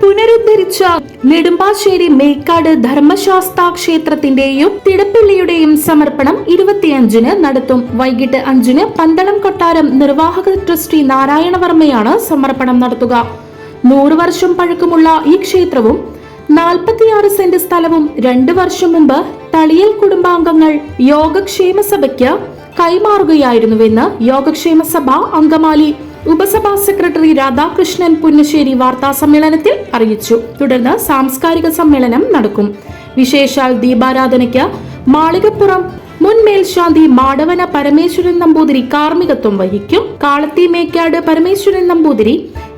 പുനരുദ്ധരിച്ച നെടുമ്പാശ്ശേരി മേക്കാട് ധർമ്മശാസ്താ ക്ഷേത്രത്തിന്റെയും തിടപ്പള്ളിയുടെയും സമർപ്പണം 25-ന് നടത്തും. വൈകിട്ട് 5-ന് പന്തളം കൊട്ടാരം നിർവാഹക ട്രസ്റ്റി നാരായണവർമ്മയാണ് സമർപ്പണം നടത്തുക. 100 വർഷം പഴക്കമുള്ള ഈ ക്ഷേത്രവും 46 സെന്റ് സ്ഥലവും 2 വർഷം മുമ്പ് തളിയൽ കുടുംബാംഗങ്ങൾ യോഗക്ഷേമ സഭയ്ക്ക് കൈമാറുകയായിരുന്നുവെന്ന് യോഗക്ഷേമ സഭ അങ്കമാലി ഉപസഭാ സെക്രട്ടറി രാധാകൃഷ്ണൻ പുന്നശ്ശേരി വാർത്താ സമ്മേളനത്തിൽ അറിയിച്ചു. തുടർന്ന് സാംസ്കാരിക സമ്മേളനം നടക്കും. വിശേഷാൽ ദീപാരാധനയ്ക്ക് മാളികപ്പുറം മുൻ മേൽശാന്തി മാടവന പരമേശ്വരൻ നമ്പൂതിരി കാർമ്മികത്വം വഹിക്കും. കാളത്തി മേക്കാട് പരമേശ്വരൻ നമ്പൂതിരി,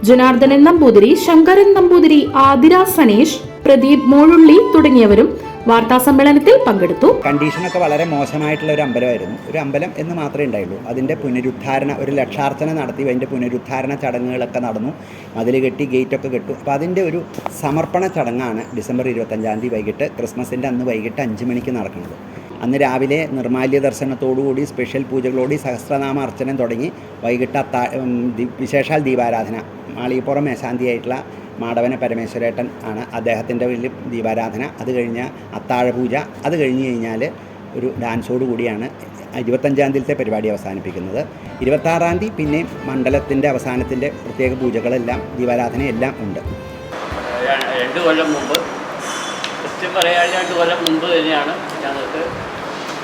ജനാർദ്ദനൻ നമ്പൂതിരി, ശങ്കരൻ നമ്പൂതിരി, ആതിര സനേഷ്, പ്രദീപ് മോളുള്ളി തുടങ്ങിയവരും വാർത്താ സമ്മേളനത്തിൽ പങ്കെടുത്തു. കണ്ടീഷനൊക്കെ വളരെ മോശമായിട്ടുള്ള ഒരു അമ്പലമായിരുന്നു. ഒരു അമ്പലം എന്ന് മാത്രമേ ഉണ്ടായുള്ളൂ. അതിൻ്റെ പുനരുദ്ധാരണ, ഒരു ലക്ഷാർച്ചന നടത്തി അതിൻ്റെ പുനരുദ്ധാരണ ചടങ്ങുകളൊക്കെ നടന്നു. മതിൽ കെട്ടി, ഗേറ്റൊക്കെ കെട്ടു. അപ്പോൾ അതിൻ്റെ ഒരു സമർപ്പണ ചടങ്ങാണ് ഡിസംബർ 25 വൈകിട്ട്, ക്രിസ്മസിൻ്റെ അന്ന് വൈകിട്ട് 5 മണിക്ക് നടക്കുന്നത്. അന്ന് രാവിലെ നിർമാല്യ ദർശനത്തോടുകൂടി സ്പെഷ്യൽ പൂജകളോടി സഹസ്രനാമ അർച്ചനം തുടങ്ങി വൈകിട്ട് വിശേഷാൽ ദീപാരാധന. മാളികപ്പുറം മേശാന്തിയായിട്ടുള്ള മാടവന പരമേശ്വരേട്ടൻ ആണ്, അദ്ദേഹത്തിൻ്റെ വലിയ ദീപാരാധന. അത് കഴിഞ്ഞ് അത്താഴപൂജ. അത് കഴിഞ്ഞ് കഴിഞ്ഞാൽ ഒരു ഡാൻസോട് കൂടിയാണ് 25-ാം തീയതിയിലത്തെ പരിപാടി അവസാനിപ്പിക്കുന്നത്. 26-ാം തീയതി പിന്നെ മണ്ഡലത്തിൻ്റെ അവസാനത്തിൻ്റെ പ്രത്യേക പൂജകളെല്ലാം ദീപാരാധനയെല്ലാം ഉണ്ട്. 2 കൊല്ലം മുമ്പ്, കൃത്യം പറയാൻ 2 കൊല്ലം മുമ്പ് തന്നെയാണ് ഞങ്ങൾക്ക്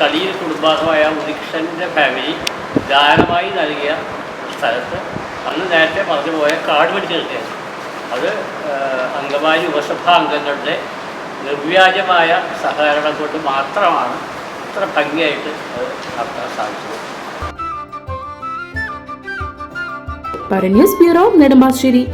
തളിയിൽ കുടുംബാംഗമായ ഉണ്ണികൃഷ്ണൻ്റെ ഫാമിലി ദാനമായി നൽകിയ സ്ഥലത്ത് അന്ന് നേരത്തെ പറഞ്ഞു പോയ കാട് പിടിച്ച് കിട്ടിയത്. അത് അങ്കമാലി ഉപസഭാ അംഗങ്ങളുടെ നിർവ്യാജമായ സഹകരണം കൊണ്ട് മാത്രമാണ് ഇത്ര ഭംഗിയായിട്ട് അത് നടത്താൻ സാധിച്ചത്. News bureau, Nedumbassery.